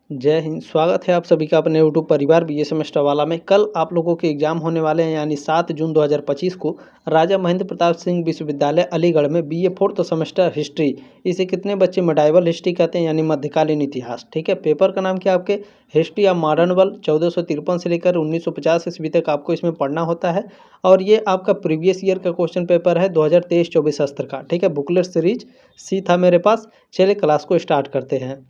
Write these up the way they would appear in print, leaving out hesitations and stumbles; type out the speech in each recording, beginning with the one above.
जय हिंद। स्वागत है आप सभी का अपने यूट्यूब परिवार बीए सेमेस्टर वाला में। कल आप लोगों के एग्जाम होने वाले हैं, यानी 7 जून 2025 को राजा महेंद्र प्रताप सिंह विश्वविद्यालय अलीगढ़ में बीए फोर्थ सेमेस्टर हिस्ट्री। इसे कितने बच्चे मेडाइवल हिस्ट्री कहते हैं, यानी मध्यकालीन इतिहास। ठीक है, पेपर का नाम क्या आपके हिस्ट्री ऑफ मॉडर्न वर्ल्ड। 1453 से लेकर 1950 ईस्वी तक आपको इसमें पढ़ना होता है। और ये आपका प्रीवियस ईयर का क्वेश्चन पेपर है 2023-24 सत्र का। ठीक है, बुकलेट सीरीज सी था मेरे पास। चलिए क्लास को स्टार्ट करते हैं।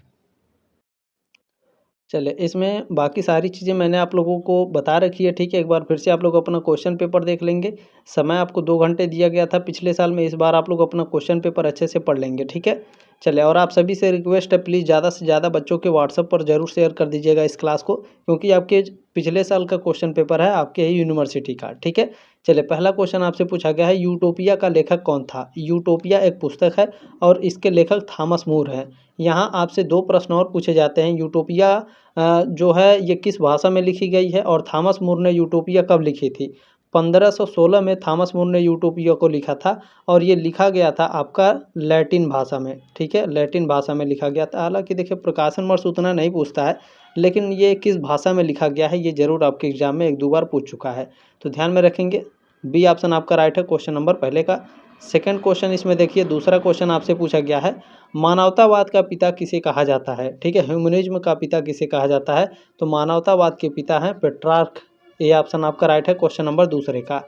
चलिए, इसमें बाकी सारी चीज़ें मैंने आप लोगों को बता रखी है। ठीक है, एक बार फिर से आप लोग अपना क्वेश्चन पेपर देख लेंगे। समय आपको 2 घंटे दिया गया था पिछले साल में, इस बार आप लोग अपना क्वेश्चन पेपर अच्छे से पढ़ लेंगे। ठीक है, चलिए, और आप सभी से रिक्वेस्ट है, प्लीज़ ज़्यादा से ज़्यादा बच्चों के व्हाट्सएप पर जरूर शेयर कर दीजिएगा इस क्लास को, क्योंकि आपके पिछले साल का क्वेश्चन पेपर है आपके ही यूनिवर्सिटी का। ठीक है, चलिए, पहला क्वेश्चन आपसे पूछा गया है, यूटोपिया का लेखक कौन था। यूटोपिया एक पुस्तक है और इसके लेखक थॉमस मोर हैं। यहाँ आपसे 2 प्रश्न और पूछे जाते हैं। यूटोपिया जो है ये किस भाषा में लिखी गई है, और थॉमस मोर ने यूटोपिया कब लिखी थी। 1516 में थॉमस मोर ने यूटोपिया को लिखा था, और ये लिखा गया था आपका लैटिन भाषा में। ठीक है, लैटिन भाषा में लिखा गया था। हालांकि देखिए, प्रकाशन वर्ष उतना नहीं पूछता है, लेकिन ये किस भाषा में लिखा गया है ये जरूर आपके एग्जाम में 1-2 बार पूछ चुका है, तो ध्यान में रखेंगे। बी ऑप्शन आपका राइट है क्वेश्चन नंबर पहले का। सेकंड क्वेश्चन इसमें देखिए, दूसरा क्वेश्चन आपसे पूछा गया है, मानवतावाद का पिता किसे कहा जाता है। ठीक है, ह्यूमनिज्म का पिता किसे कहा जाता है, तो मानवतावाद के पिता हैं पेट्रार्क। ये ऑप्शन आपका राइट है क्वेश्चन नंबर दूसरे का।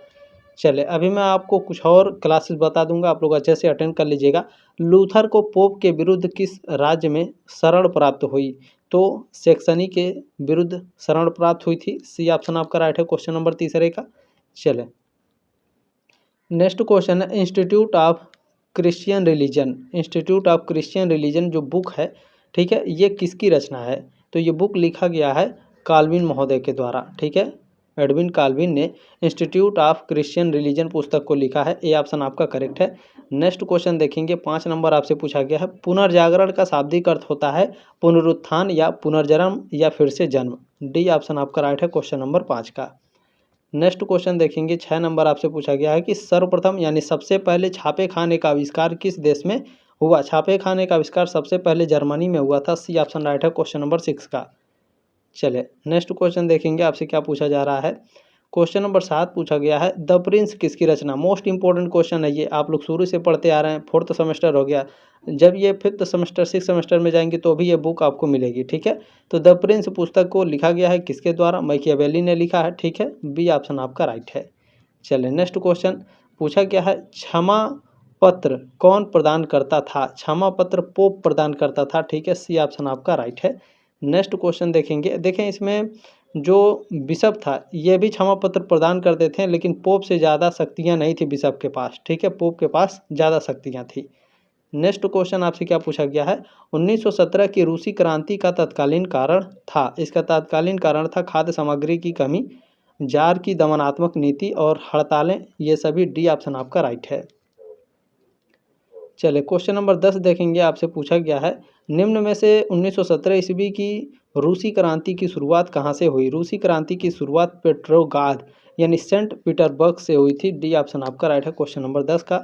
चले, अभी मैं आपको कुछ और क्लासेस बता दूंगा, आप लोग अच्छे से अटेंड कर लीजिएगा। लूथर को पोप के विरुद्ध किस राज्य में शरण प्राप्त हुई, तो सेक्सनी के विरुद्ध शरण प्राप्त हुई थी। सी ऑप्शन आपका राइट है क्वेश्चन नंबर तीसरे का। चले, नेक्स्ट क्वेश्चन है, institute of Christian religion. Institute of Christian religion जो बुक है, ठीक है, ये किसकी रचना है, तो ये बुक लिखा गया है काल्विन महोदय के द्वारा। ठीक है, एडविन काल्विन ने इंस्टीट्यूट ऑफ क्रिश्चियन रिलीजन पुस्तक को लिखा है। ए ऑप्शन आपका करेक्ट है। नेक्स्ट क्वेश्चन देखेंगे, 5 नंबर आपसे पूछा गया है, पुनर्जागरण का शाब्दिक अर्थ होता है पुनरुत्थान या पुनर्जन्म या फिर से जन्म। डी ऑप्शन आपका राइट है क्वेश्चन नंबर 5 का। नेक्स्ट क्वेश्चन देखेंगे, 6 नंबर आपसे पूछा गया है कि सर्वप्रथम यानी सबसे पहले छापे खाने का आविष्कार किस देश में हुआ। छापे खाने का आविष्कार सबसे पहले जर्मनी में हुआ था। सी ऑप्शन राइट है क्वेश्चन नंबर 6 का। चले, नेक्स्ट क्वेश्चन देखेंगे, आपसे क्या पूछा जा रहा है। क्वेश्चन नंबर 7 पूछा गया है, द प्रिंस किसकी रचना। मोस्ट इंपॉर्टेंट क्वेश्चन है ये, आप लोग शुरू से पढ़ते आ रहे हैं, 4th सेमेस्टर हो गया, जब ये 5th सेमेस्टर 6th सेमेस्टर में जाएंगे तो भी ये बुक आपको मिलेगी। ठीक है, तो द प्रिंस पुस्तक को लिखा गया है किसके द्वारा, मैकियावेली ने लिखा है। ठीक है, बी ऑप्शन आपका राइट है। चलिए, नेक्स्ट क्वेश्चन पूछा गया है, क्षमा पत्र कौन प्रदान करता था। क्षमा पत्र पोप प्रदान करता था। ठीक है, सी ऑप्शन आपका राइट है। नेक्स्ट क्वेश्चन देखेंगे, देखें इसमें जो बिशप था ये भी क्षमा पत्र प्रदान करते थे, लेकिन पोप से ज़्यादा शक्तियाँ नहीं थी बिशप के पास। ठीक है, पोप के पास ज़्यादा शक्तियाँ थी। नेक्स्ट क्वेश्चन आपसे क्या पूछा गया है, 1917 की रूसी क्रांति का तत्कालीन कारण था। इसका तत्कालीन कारण था खाद्य सामग्री की कमी, जार की दमनात्मक नीति और हड़तालें। ये सभी डी ऑप्शन आपका राइट है। चलिए, क्वेश्चन नंबर 10 देखेंगे, आपसे पूछा गया है, निम्न में से 1917 ईस्वी की रूसी क्रांति की शुरुआत कहाँ से हुई। रूसी क्रांति की शुरुआत पेट्रोग्राद यानी सेंट पीटर्सबर्ग से हुई थी। डी ऑप्शन आपका राइट है क्वेश्चन नंबर 10 का।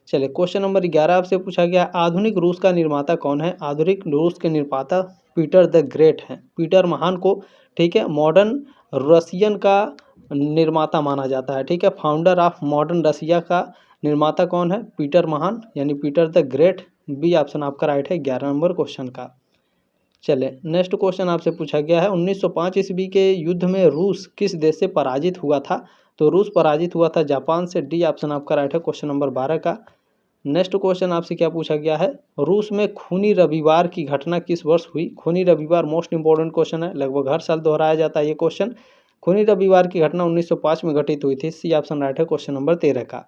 चलिए, क्वेश्चन नंबर 11 आपसे पूछा गया, आधुनिक रूस का निर्माता कौन है। आधुनिक रूस के निर्माता पीटर द ग्रेट हैं, पीटर महान को। ठीक है, मॉडर्न रशियन का निर्माता माना जाता है। ठीक है, फाउंडर ऑफ मॉडर्न रशिया का निर्माता कौन है, पीटर महान यानी Peter the great. B option आपका राइट है 11 नंबर क्वेश्चन का। चले, नेक्स्ट क्वेश्चन आपसे पूछा गया है, 1905 ईस्वी के युद्ध में रूस किस देश से पराजित हुआ था, तो रूस पराजित हुआ था जापान से। डी ऑप्शन आपका राइट है क्वेश्चन नंबर 12 का। नेक्स्ट क्वेश्चन आपसे क्या पूछा गया है, रूस में खूनी रविवार की घटना किस वर्ष हुई। खूनी रविवार मोस्ट इंपॉर्टेंट क्वेश्चन है, लगभग हर साल दोहराया जाता है ये क्वेश्चन। खूनी रविवार की घटना 1905 में घटित हुई थी। सी ऑप्शन राइट है क्वेश्चन नंबर 13 का।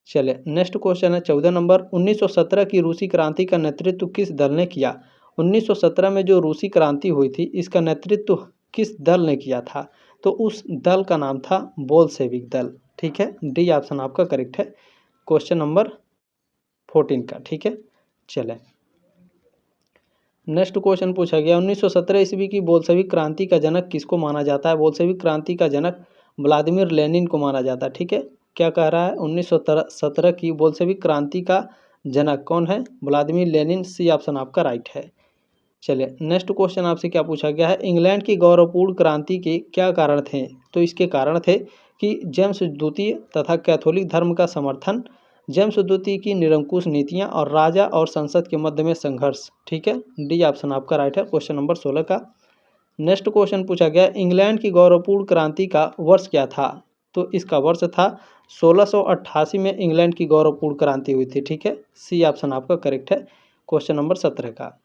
चले, नेक्स्ट क्वेश्चन है 14 नंबर, 1917 की रूसी क्रांति का नेतृत्व किस दल ने किया। 1917 में जो रूसी क्रांति हुई थी इसका नेतृत्व किस दल ने किया था, तो उस दल का नाम था बोल्शेविक दल। ठीक है, डी ऑप्शन आपका करेक्ट है क्वेश्चन नंबर 14 का। ठीक है, चले, नेक्स्ट क्वेश्चन पूछा गया, 1917 ईस्वी की बोल्शेविक क्रांति का जनक किसको माना जाता है। बोल्शेविक क्रांति का जनक व्लादिमीर लेनिन को माना जाता है। ठीक है, क्या कह रहा है, 1917 की बोल्शेविक क्रांति का जनक कौन है, व्लादिमीर लेनिन। सी ऑप्शन आपका राइट है। चलिए नेक्स्ट क्वेश्चन आपसे क्या पूछा गया है, इंग्लैंड की गौरवपूर्ण क्रांति के क्या कारण थे। तो इसके कारण थे कि जेम्स द्वितीय तथा कैथोलिक धर्म का समर्थन, जेम्स द्वितीय की निरंकुश नीतियां और राजा और संसद के मध्य में संघर्ष। ठीक है, डी ऑप्शन आपका राइट है क्वेश्चन नंबर 16 का। नेक्स्ट क्वेश्चन पूछा गया, इंग्लैंड की गौरवपूर्ण क्रांति का वर्ष क्या था। तो इसका वर्ष था 1688 में इंग्लैंड की गौरवपूर्ण क्रांति हुई थी। ठीक है, सी ऑप्शन आपका करेक्ट है क्वेश्चन नंबर 17 का।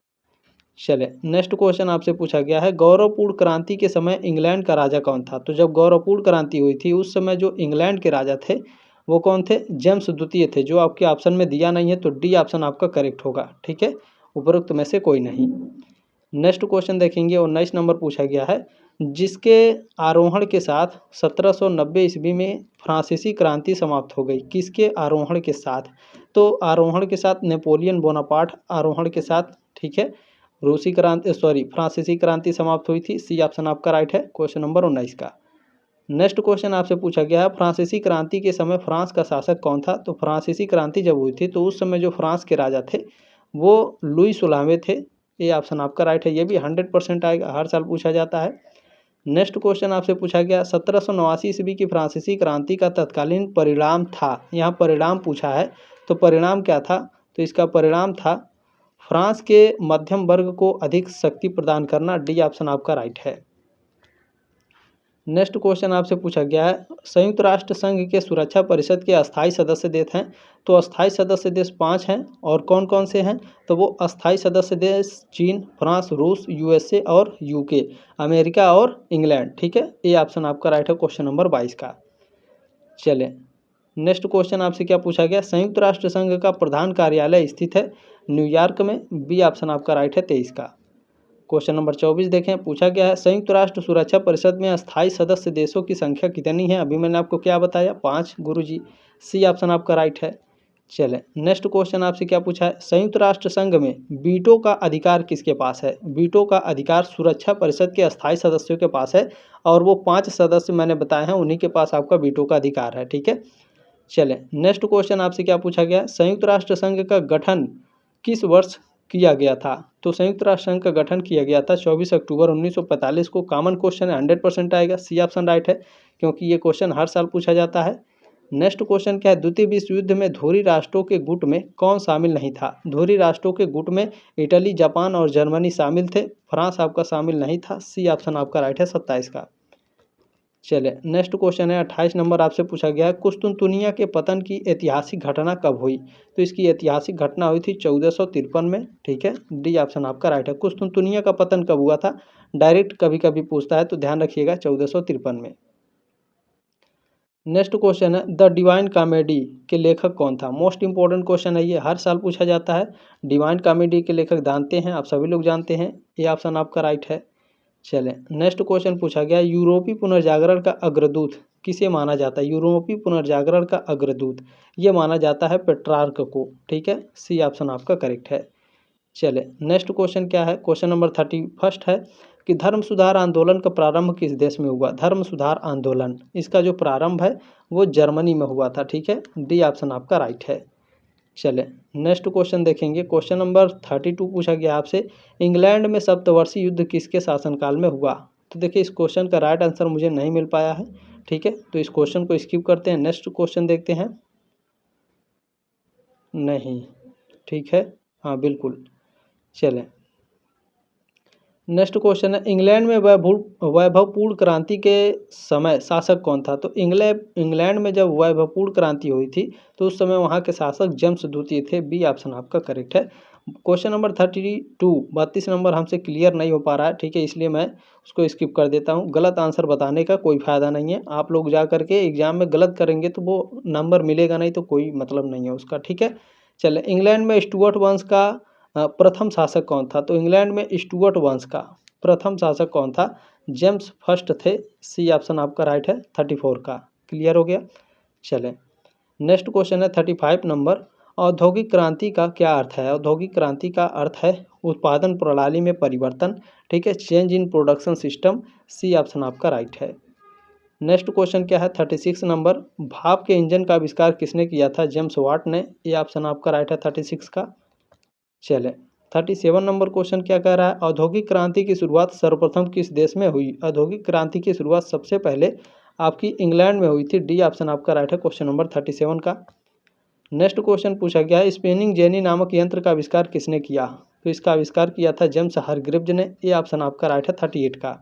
चले नेक्स्ट क्वेश्चन आपसे पूछा गया है, गौरवपूर्ण क्रांति के समय इंग्लैंड का राजा कौन था। तो जब गौरवपूर्ण क्रांति हुई थी उस समय जो इंग्लैंड के राजा थे वो कौन थे, जेम्स द्वितीय थे, जो आपके ऑप्शन में दिया नहीं है, तो डी ऑप्शन आपका करेक्ट होगा। ठीक है, उपरोक्त में से कोई नहीं। नेक्स्ट क्वेश्चन देखेंगे, 19 नंबर पूछा गया है, जिसके आरोहण के साथ 1790 ईस्वी में फ्रांसीसी क्रांति समाप्त हो गई। किसके आरोहण के साथ, तो आरोहण के साथ नेपोलियन बोनापार्ट आरोहण के साथ। ठीक है, रूसी क्रांति फ्रांसीसी क्रांति समाप्त हुई थी। सी ऑप्शन आपका राइट है क्वेश्चन नंबर 19 का। नेक्स्ट क्वेश्चन आपसे पूछा गया है, फ्रांसीसी क्रांति के समय फ्रांस का शासक कौन था। तो फ्रांसीसी क्रांति जब हुई थी तो उस समय जो फ्रांस के राजा थे वो लुई 16वें थे। ये ऑप्शन आपका राइट है, ये भी 100% आएगा, हर साल पूछा जाता है। नेक्स्ट क्वेश्चन आपसे पूछा गया, 1789 ईस्वी की फ्रांसीसी क्रांति का तत्कालीन परिणाम था। यहाँ परिणाम पूछा है, तो परिणाम क्या था, तो इसका परिणाम था फ्रांस के मध्यम वर्ग को अधिक शक्ति प्रदान करना। डी ऑप्शन आपका राइट है। नेक्स्ट क्वेश्चन आपसे पूछा गया है, संयुक्त राष्ट्र संघ के सुरक्षा परिषद के अस्थायी सदस्य देश हैं। तो अस्थायी सदस्य देश 5 हैं, और कौन कौन से हैं, तो वो अस्थायी सदस्य देश चीन, फ्रांस, रूस, यूएसए और यूके, अमेरिका और इंग्लैंड। ठीक है, ये ऑप्शन आपका राइट है क्वेश्चन नंबर 22 का। चले नेक्स्ट क्वेश्चन आपसे क्या पूछा गया, संयुक्त राष्ट्र संघ का प्रधान कार्यालय स्थित है न्यूयॉर्क में। बी ऑप्शन आपका राइट है 23 का। क्वेश्चन नंबर 24 देखें, पूछा गया है, संयुक्त राष्ट्र सुरक्षा परिषद में अस्थायी सदस्य देशों की संख्या कितनी है। अभी मैंने आपको क्या बताया, 5 गुरुजी। सी ऑप्शन आपका राइट है। चलें नेक्स्ट क्वेश्चन आपसे क्या पूछा है, संयुक्त राष्ट्र संघ में वीटो का अधिकार किसके पास है। वीटो का अधिकार सुरक्षा परिषद के अस्थायी सदस्यों के पास है, और वो 5 सदस्य मैंने बताए हैं, उन्हीं के पास आपका वीटो का अधिकार है। ठीक है, चलें नेक्स्ट क्वेश्चन आपसे क्या पूछा गया, संयुक्त राष्ट्र संघ का गठन किस वर्ष किया गया था। तो संयुक्त राष्ट्र संघ का गठन किया गया था 24 अक्टूबर 1945 को। कॉमन क्वेश्चन है, 100% आएगा। सी ऑप्शन राइट है, क्योंकि ये क्वेश्चन हर साल पूछा जाता है। नेक्स्ट क्वेश्चन क्या है, द्वितीय विश्व युद्ध में धुरी राष्ट्रों के गुट में कौन शामिल नहीं था। धुरी राष्ट्रों के गुट में इटली, जापान और जर्मनी शामिल थे, फ्रांस आपका शामिल नहीं था। सी ऑप्शन आपका राइट है 27 का। चलिए नेक्स्ट क्वेश्चन है 28 नंबर आपसे पूछा गया है, कुस्तुनतुनिया के पतन की ऐतिहासिक घटना कब हुई। तो इसकी ऐतिहासिक घटना हुई थी 1453 में। ठीक है, डी ऑप्शन आपका राइट है। कुस्तुनतुनिया का पतन कब हुआ था, डायरेक्ट कभी कभी पूछता है, तो ध्यान रखिएगा 1453 में। नेक्स्ट क्वेश्चन है, द डिवाइन कॉमेडी के लेखक कौन था। मोस्ट इंपॉर्टेंट क्वेश्चन है ये, हर साल पूछा जाता है। डिवाइन कॉमेडी के लेखक जानते हैं, आप सभी लोग जानते हैं। ये ऑप्शन आपका राइट है। चलें नेक्स्ट क्वेश्चन पूछा गया, यूरोपीय पुनर्जागरण का अग्रदूत किसे माना जाता है। यूरोपीय पुनर्जागरण का अग्रदूत ये माना जाता है पेट्रार्क को। ठीक है, सी ऑप्शन आपका करेक्ट है। चलें नेक्स्ट क्वेश्चन क्या है, क्वेश्चन नंबर 31 है कि धर्म सुधार आंदोलन का प्रारंभ किस देश में हुआ। धर्म सुधार आंदोलन इसका जो प्रारंभ है वो जर्मनी में हुआ था। ठीक है, डी ऑप्शन आपका राइट है। चले नेक्स्ट क्वेश्चन देखेंगे, क्वेश्चन नंबर 32 पूछा गया आपसे, इंग्लैंड में सप्तवर्षीय युद्ध किसके शासनकाल में हुआ। तो देखिए इस क्वेश्चन का राइट आंसर मुझे नहीं मिल पाया है। ठीक है, तो इस क्वेश्चन को स्किप करते हैं, नेक्स्ट क्वेश्चन देखते हैं। नहीं, ठीक है, हाँ बिल्कुल। चलें नेक्स्ट क्वेश्चन है, इंग्लैंड में वैभवपूर्ण क्रांति के समय शासक कौन था। तो इंग्लैंड में जब वैभवपूर्ण क्रांति हुई थी तो उस समय वहाँ के शासक जेम्स द्वितीय थे। बी ऑप्शन आपका करेक्ट है। क्वेश्चन नंबर 32 नंबर हमसे क्लियर नहीं हो पा रहा है। ठीक है, इसलिए मैं उसको स्किप कर देता हूँ। गलत आंसर बताने का कोई फ़ायदा नहीं है, आप लोग जा करके एग्जाम में गलत करेंगे तो वो नंबर मिलेगा नहीं, तो कोई मतलब नहीं है उसका। ठीक है, चले इंग्लैंड में स्टुअर्ट वंश का प्रथम शासक कौन था। तो इंग्लैंड में स्टुअर्ट वंश का प्रथम शासक कौन था, जेम्स फर्स्ट थे। सी ऑप्शन आपका राइट है 34 का। क्लियर हो गया। चलें नेक्स्ट क्वेश्चन है 35 नंबर, औद्योगिक क्रांति का क्या अर्थ है। औद्योगिक क्रांति का अर्थ है उत्पादन प्रणाली में परिवर्तन। ठीक है, change in production system. C option आपका राइट है। नेक्स्ट क्वेश्चन क्या है 36 नंबर, भाप के इंजन का आविष्कार किसने किया था। जेम्स वाट ने। ये ऑप्शन आपका राइट है 36 का। चलें 37 नंबर क्वेश्चन क्या कह रहा है, औद्योगिक क्रांति की शुरुआत सर्वप्रथम किस देश में हुई। औद्योगिक क्रांति की शुरुआत सबसे पहले आपकी इंग्लैंड में हुई थी। डी ऑप्शन आपका राइट है क्वेश्चन नंबर 37 का। नेक्स्ट क्वेश्चन पूछा गया है, स्पिनिंग जेनी नामक यंत्र का आविष्कार किसने किया। तो इसका आविष्कार किया था जेम्स हारग्रीव्ज ने। ये ऑप्शन आपका राइट है 38 का।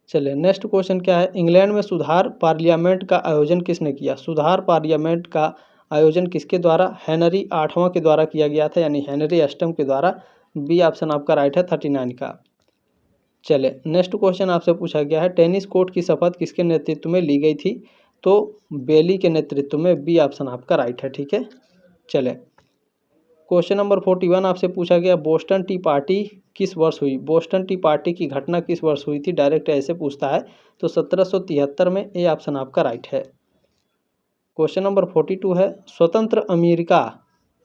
चलिए नेक्स्ट क्वेश्चन क्या है, इंग्लैंड में सुधार पार्लियामेंट का आयोजन किसने किया। सुधार पार्लियामेंट का आयोजन किसके द्वारा, हेनरी 8वां के द्वारा किया गया था, यानी हेनरी 8म के द्वारा। बी ऑप्शन आपका राइट है 39 का। चले नेक्स्ट क्वेश्चन आपसे पूछा गया है, टेनिस कोर्ट की शपथ किसके नेतृत्व में ली गई थी। तो बेली के नेतृत्व में। बी ऑप्शन आपका राइट है। ठीक है, चले क्वेश्चन नंबर 41 आपसे पूछा गया, बोस्टन टी पार्टी किस वर्ष हुई। बोस्टन टी पार्टी की घटना किस वर्ष हुई थी, डायरेक्ट ऐसे पूछता है। तो 1773 में। ए ऑप्शन आपका राइट है। क्वेश्चन नंबर 42 है, स्वतंत्र अमेरिका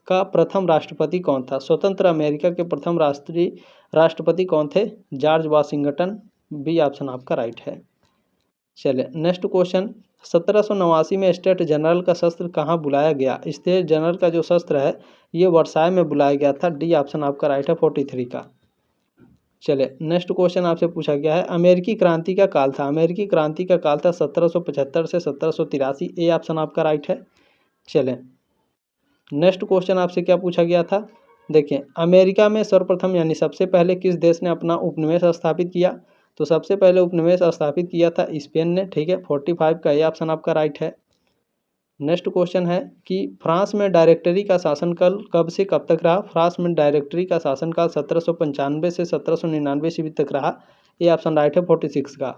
का प्रथम राष्ट्रपति कौन था। स्वतंत्र अमेरिका के प्रथम राष्ट्रपति कौन थे, जॉर्ज वाशिंगटन। बी ऑप्शन आपका राइट है। चले नेक्स्ट क्वेश्चन, 1789 में स्टेट जनरल का शस्त्र कहाँ बुलाया गया। स्टेट जनरल का जो शस्त्र है ये वर्साय में बुलाया गया था। डी ऑप्शन आपका राइट है 43 का। चले नेक्स्ट क्वेश्चन आपसे पूछा गया है, अमेरिकी क्रांति का काल था। अमेरिकी क्रांति का काल था 1775 से 1783। ए ऑप्शन आपका राइट है। चले नेक्स्ट क्वेश्चन आपसे क्या पूछा गया था, देखिए अमेरिका में सर्वप्रथम यानी सबसे पहले किस देश ने अपना उपनिवेश स्थापित किया। तो सबसे पहले उपनिवेश स्थापित किया था स्पेन ने। ठीक है, 45 का ये ऑप्शन आपका राइट है। नेक्स्ट क्वेश्चन है कि फ्रांस में डायरेक्टरी का शासनकाल कब से कब तक रहा। फ्रांस में डायरेक्टरी का शासनकाल 1795 से 1799 ईस्वी तक रहा। ये ऑप्शन राइट है 46 का।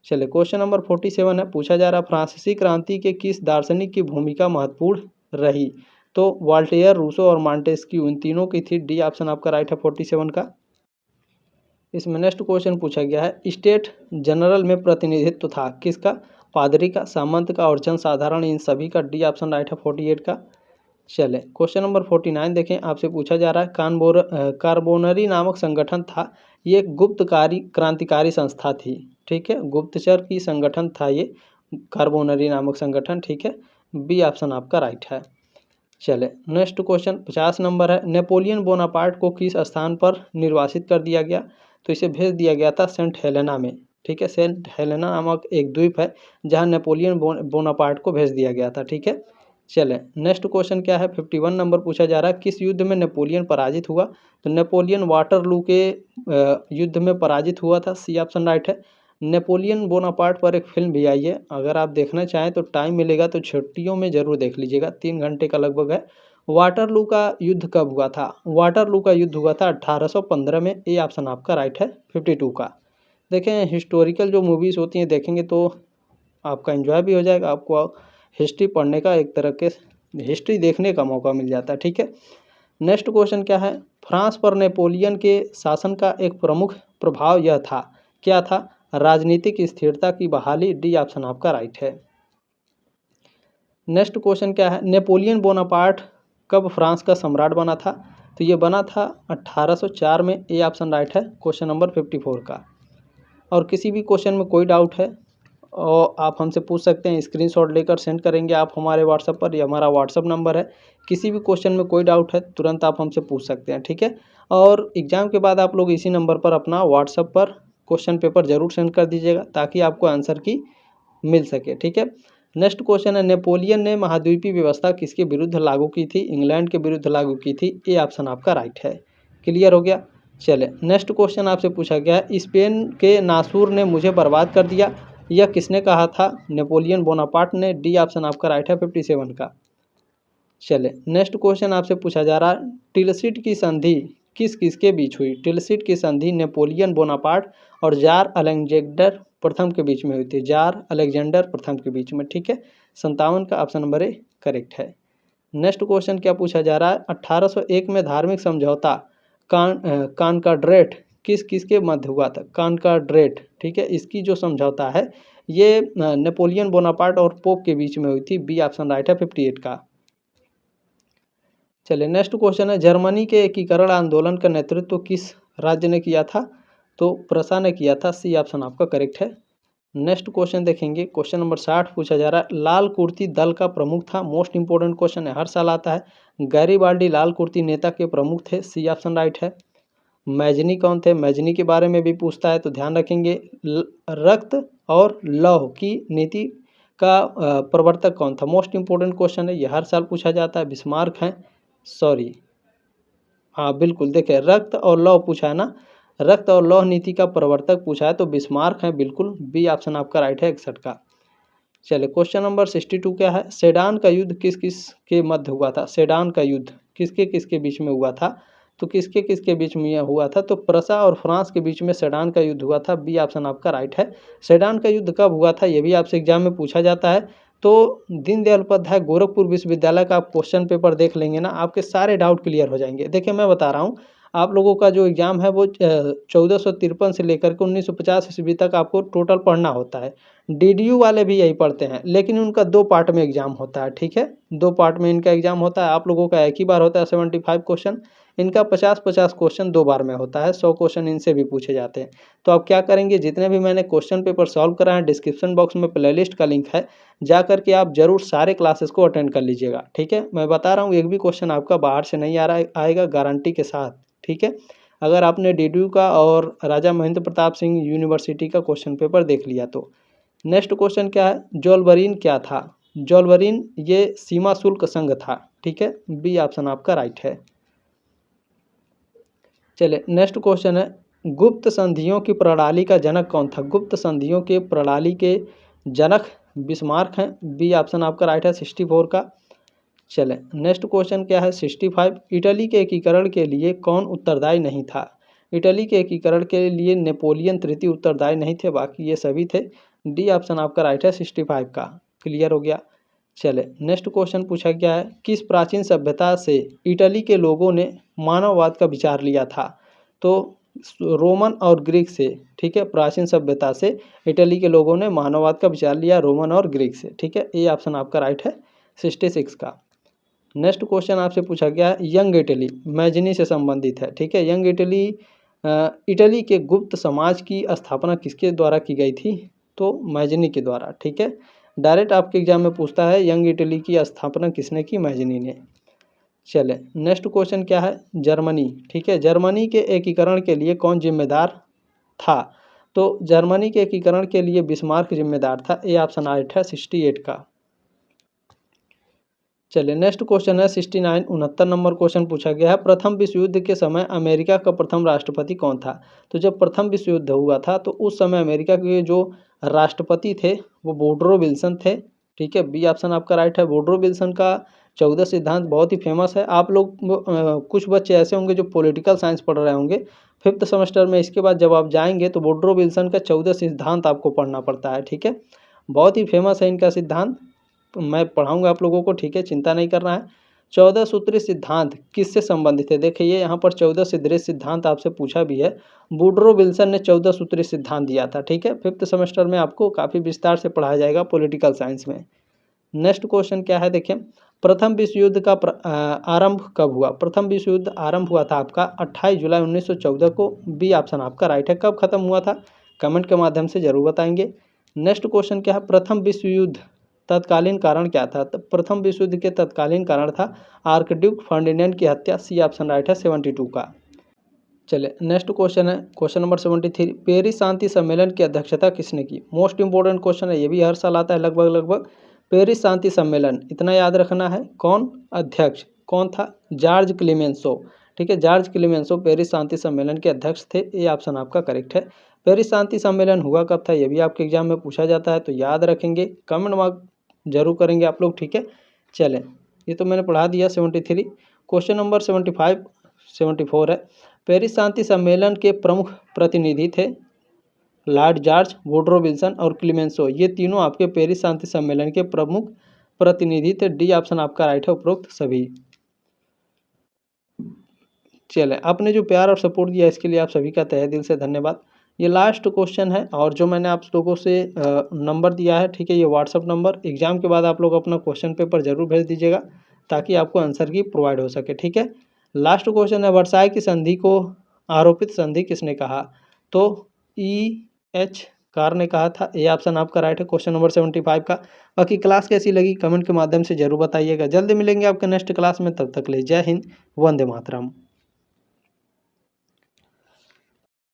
चलिए क्वेश्चन नंबर 47 है, पूछा जा रहा फ्रांसीसी क्रांति के किस दार्शनिक की भूमिका महत्वपूर्ण रही। तो वॉल्टेयर, रूसो और मॉन्टेस्क्यू इन तीनों की थी। डी ऑप्शन आपका राइट है 47 का। इसमें नेक्स्ट क्वेश्चन पूछा गया है, स्टेट जनरल में प्रतिनिधित्व था किसका, पादरी का, सामंत का और जनसाधारण इन सभी का। डी ऑप्शन राइट है 48 का। चले क्वेश्चन नंबर 49 देखें, आपसे पूछा जा रहा है कार्बोनरी नामक संगठन था, ये एक गुप्तकारी क्रांतिकारी संस्था थी। ठीक है, गुप्तचर की संगठन था ये कार्बोनरी नामक संगठन। ठीक है, बी ऑप्शन आपका राइट है। चले नेक्स्ट क्वेश्चन 50 नंबर है, नेपोलियन बोनापार्ट को किस स्थान पर निर्वासित कर दिया गया। तो इसे भेज दिया गया था सेंट हेलेना में। ठीक है, सेंट हेलेना नामक एक द्वीप है जहां नेपोलियन बोनापार्ट को भेज दिया गया था। ठीक है, चलें नेक्स्ट क्वेश्चन क्या है, 51 नंबर पूछा जा रहा है, किस युद्ध में नेपोलियन पराजित हुआ। तो नेपोलियन वाटरलू के युद्ध में पराजित हुआ था। सी ऑप्शन राइट है। नेपोलियन बोनापार्ट पर एक फिल्म भी आई है, अगर आप देखना चाहें तो टाइम मिलेगा तो छुट्टियों में ज़रूर देख लीजिएगा, 3 घंटे का लगभग है। वाटरलू का युद्ध कब हुआ था। वाटरलू का युद्ध हुआ था 1815 में। ए ऑप्शन आपका राइट है 52 का। देखें हिस्टोरिकल जो मूवीज़ होती हैं देखेंगे तो आपका एंजॉय भी हो जाएगा, आपको हिस्ट्री पढ़ने का एक तरह के हिस्ट्री देखने का मौका मिल जाता है। ठीक है, नेक्स्ट क्वेश्चन क्या है, फ्रांस पर नेपोलियन के शासन का एक प्रमुख प्रभाव यह था, क्या था, राजनीतिक स्थिरता की बहाली। डी ऑप्शन आपका राइट है। नेक्स्ट क्वेश्चन क्या है, नेपोलियन बोनापार्ट कब फ्रांस का सम्राट बना था। तो ये बना था 1804 में। ए ऑप्शन राइट है क्वेश्चन नंबर 54 का। और किसी भी क्वेश्चन में कोई डाउट है और आप हमसे पूछ सकते हैं, स्क्रीनशॉट लेकर सेंड करेंगे आप हमारे व्हाट्सएप पर, या हमारा व्हाट्सएप नंबर है। किसी भी क्वेश्चन में कोई डाउट है तुरंत आप हमसे पूछ सकते हैं। ठीक है, और एग्ज़ाम के बाद आप लोग इसी नंबर पर अपना व्हाट्सएप पर क्वेश्चन पेपर जरूर सेंड कर दीजिएगा ताकि आपको आंसर की मिल सके। ठीक है, नेक्स्ट क्वेश्चन है, नेपोलियन ने महाद्वीपीय व्यवस्था किसके विरुद्ध लागू की थी। इंग्लैंड के विरुद्ध लागू की थी। ए ऑप्शन आपका राइट है। क्लियर हो गया। चले नेक्स्ट क्वेश्चन आपसे पूछा गया है, स्पेन के नासूर ने मुझे बर्बाद कर दिया, यह किसने कहा था। नेपोलियन बोनापार्ट ने। डी ऑप्शन आपका राइट है 57 का। चले नेक्स्ट क्वेश्चन आपसे पूछा जा रहा, टिलसिट की संधि किस किसके बीच हुई। टिलसिट की संधि नेपोलियन बोनापार्ट और जार अलेक्जेंडर प्रथम के बीच में हुई थी। जार अलेक्जेंडर प्रथम के बीच में। ठीक है, 57 का ऑप्शन नंबर ए करेक्ट है। नेक्स्ट क्वेश्चन क्या पूछा जा रहा है, 1801 में धार्मिक समझौता कॉनकॉर्डेट किस किस के मध्य हुआ था। कॉनकॉर्डेट, ठीक है, इसकी जो समझौता है ये नेपोलियन बोनापार्ट और पोप के बीच में हुई थी। बी ऑप्शन राइट है 58 का। चलिए नेक्स्ट क्वेश्चन है, जर्मनी के एकीकरण आंदोलन का नेतृत्व किस राज्य ने किया था। तो प्रसा ने किया था। सी ऑप्शन आपका करेक्ट है। नेक्स्ट क्वेश्चन देखेंगे, क्वेश्चन नंबर 60 पूछा जा रहा है, लाल कुर्ती दल का प्रमुख था। मोस्ट इंपोर्टेंट क्वेश्चन है, हर साल आता है। गैरीबाल्डी लाल कुर्ती नेता के प्रमुख थे, सी ऑप्शन राइट है। मैजनी कौन थे? मैजनी के बारे में भी पूछता है, तो ध्यान रखेंगे। रक्त और लौह की नीति का प्रवर्तक कौन था? मोस्ट इंपोर्टेंट क्वेश्चन है, ये हर साल पूछा जाता है। बिस्मार्क हैं, सॉरी, हाँ बिल्कुल, देखिए रक्त और लौह पूछा है ना, रक्त और लौह नीति का प्रवर्तक पूछा है तो बिस्मार्क है, बिल्कुल बी ऑप्शन आपका राइट है 61 का। चलिए क्वेश्चन नंबर 62 क्या है, सेडान का युद्ध किस किस के मध्य हुआ था? सेडान का युद्ध किसके किसके बीच में हुआ था? तो किसके किसके बीच में यह हुआ था? तो प्रसा और फ्रांस के बीच में सेडान का युद्ध हुआ था, बी ऑप्शन आपका राइट है। सेडान का युद्ध कब हुआ था, ये भी आपसे एग्जाम में पूछा जाता है। तो दीनदयाल उपाध्याय गोरखपुर विश्वविद्यालय का आप क्वेश्चन पेपर देख लेंगे ना, आपके सारे डाउट क्लियर हो जाएंगे। देखिए मैं बता रहा हूँ, आप लोगों का जो एग्ज़ाम है वो 1453 से लेकर के 1950 ईस्वी तक आपको टोटल पढ़ना होता है। डीडीयू वाले भी यही पढ़ते हैं, लेकिन उनका 2 पार्ट में एग्जाम होता है, ठीक है, 2 पार्ट में इनका एग्जाम होता है। आप लोगों का एक ही बार होता है 75 क्वेश्चन, इनका 50-50 क्वेश्चन 2 बार में होता है, 100 क्वेश्चन इनसे भी पूछे जाते हैं। तो आप क्या करेंगे, जितने भी मैंने क्वेश्चन पेपर सॉल्व कराए हैं, डिस्क्रिप्शन बॉक्स में प्लेलिस्ट का लिंक है, जा करके आप जरूर सारे क्लासेस को अटेंड कर लीजिएगा, ठीक है। मैं बता रहा हूँ, एक भी क्वेश्चन आपका बाहर से नहीं आएगा गारंटी के साथ, ठीक है। अगर आपने डीडीयू का और राजा महेंद्र प्रताप सिंह यूनिवर्सिटी का क्वेश्चन पेपर देख लिया तो। नेक्स्ट क्वेश्चन क्या है, जोलबरीन क्या था? जोलबरीन ये सीमा शुल्क संघ था, ठीक है, बी ऑप्शन आपका राइट है। चलिए नेक्स्ट क्वेश्चन है, गुप्त संधियों की प्रणाली का जनक कौन था? गुप्त संधियों के प्रणाली के जनक बिस्मार्क हैं, बी ऑप्शन आपका राइट है 64 का। चलें नेक्स्ट क्वेश्चन क्या है 65, इटली के एकीकरण के लिए कौन उत्तरदायी नहीं था? इटली के एकीकरण के लिए नेपोलियन तृतीय उत्तरदायी नहीं थे, बाकी ये सभी थे। डी ऑप्शन आपका राइट है 65 का, क्लियर हो गया। चले नेक्स्ट क्वेश्चन पूछा गया है, किस प्राचीन सभ्यता से इटली के लोगों ने मानववाद का विचार लिया था? तो रोमन और ग्रीक से, ठीक है, प्राचीन सभ्यता से इटली के लोगों ने मानववाद का विचार लिया रोमन और ग्रीक से, ठीक है, ये ऑप्शन आपका राइट है 66 का। नेक्स्ट क्वेश्चन आपसे पूछा गया है, यंग इटली मैजनी से संबंधित है, ठीक है। यंग इटली इटली के गुप्त समाज की स्थापना किसके द्वारा की गई थी? तो मैजनी के द्वारा, ठीक है। डायरेक्ट आपके एग्जाम में पूछता है यंग इटली की स्थापना किसने की? मैजनी ने। चले नेक्स्ट क्वेश्चन क्या है, जर्मनी, ठीक है, जर्मनी के एकीकरण के लिए कौन जिम्मेदार था? तो जर्मनी के एकीकरण के लिए बिस्मार्क जिम्मेदार था, ये ऑप्शन राइट है 68 का। चलिए नेक्स्ट क्वेश्चन है 69, 69 नंबर क्वेश्चन पूछा गया है, प्रथम विश्व युद्ध के समय अमेरिका का प्रथम राष्ट्रपति कौन था? तो जब प्रथम विश्व युद्ध हुआ था तो उस समय अमेरिका के जो राष्ट्रपति थे वो वुडरो विल्सन थे, ठीक है, बी ऑप्शन आपका राइट है। वुडरो विल्सन का 14 सिद्धांत बहुत ही फेमस है। आप लोग कुछ बच्चे ऐसे होंगे जो पॉलिटिकल साइंस पढ़ रहे होंगे 5th सेमेस्टर में, इसके बाद जब आप जाएंगे तो वुडरो विल्सन का 14 सिद्धांत आपको पढ़ना पड़ता है, ठीक है, बहुत ही फेमस है इनका सिद्धांत, मैं पढ़ाऊंगा आप लोगों को, ठीक है, चिंता नहीं करना है। 14 सूत्री सिद्धांत किससे संबंधित है? देखिए यहाँ पर 14 सूत्री सिद्धांत आपसे पूछा भी है, वुडरो विल्सन ने 14 सूत्री सिद्धांत दिया था, ठीक है। 5th सेमेस्टर में आपको काफ़ी विस्तार से पढ़ाया जाएगा पॉलिटिकल साइंस में। नेक्स्ट क्वेश्चन क्या है, देखिए, प्रथम विश्व युद्ध का आरंभ कब हुआ? प्रथम विश्व युद्ध आरंभ हुआ था आपका 28 जुलाई 1914 को, बी ऑप्शन आपका राइट है। कब खत्म हुआ था? कमेंट के माध्यम से जरूर बताएंगे। नेक्स्ट क्वेश्चन क्या है, प्रथम विश्व युद्ध तत्कालीन कारण क्या था? तो प्रथम विश्व युद्ध के तत्कालीन कारण था आर्कड्यूक फर्डिनेंड की हत्या, सी ऑप्शन राइट है 72 का। चलिए नेक्स्ट क्वेश्चन है क्वेश्चन नंबर 73, पेरिस शांति सम्मेलन की अध्यक्षता किसने की? मोस्ट इंपोर्टेंट क्वेश्चन है, ये भी हर साल आता है लगभग। पेरिस शांति सम्मेलन इतना याद रखना है, कौन अध्यक्ष कौन था? जॉर्ज क्लेमेंसो, ठीक है, जॉर्ज क्लेमेंसो पेरिस शांति सम्मेलन के अध्यक्ष थे, ये ऑप्शन आपका करेक्ट है। पेरिस शांति सम्मेलन हुआ कब था, ये भी आपके एग्जाम में पूछा जाता है, तो याद रखेंगे, कमेंट मार्क जरूर करेंगे आप लोग, ठीक है। चलें ये तो मैंने पढ़ा दिया 73। क्वेश्चन नंबर 75 74 है, पेरिस शांति सम्मेलन के प्रमुख प्रतिनिधि थे लॉर्ड जॉर्ज, वुडरो विल्सन और क्लेमेंसो, ये तीनों आपके पेरिस शांति सम्मेलन के प्रमुख प्रतिनिधि थे, डी ऑप्शन आपका राइट है उपरोक्त सभी। चलें आपने जो प्यार और सपोर्ट दिया इसके लिए आप सभी का तहे दिल से धन्यवाद। ये लास्ट क्वेश्चन है और जो मैंने आप लोगों से नंबर दिया है, ठीक है, ये व्हाट्सअप नंबर, एग्जाम के बाद आप लोग अपना क्वेश्चन पेपर जरूर भेज दीजिएगा ताकि आपको आंसर की प्रोवाइड हो सके, ठीक है। लास्ट क्वेश्चन है, वर्साई की संधि को आरोपित संधि किसने कहा? तो EH कार ने कहा था। ये ऑप्शन आपका राइट है क्वेश्चन नंबर 75 का। बाकी क्लास कैसी लगी कमेंट के माध्यम से जरूर बताइएगा। जल्दी मिलेंगे आपके नेक्स्ट क्लास में, तब तक ले जय हिंद, वंदे मातरम।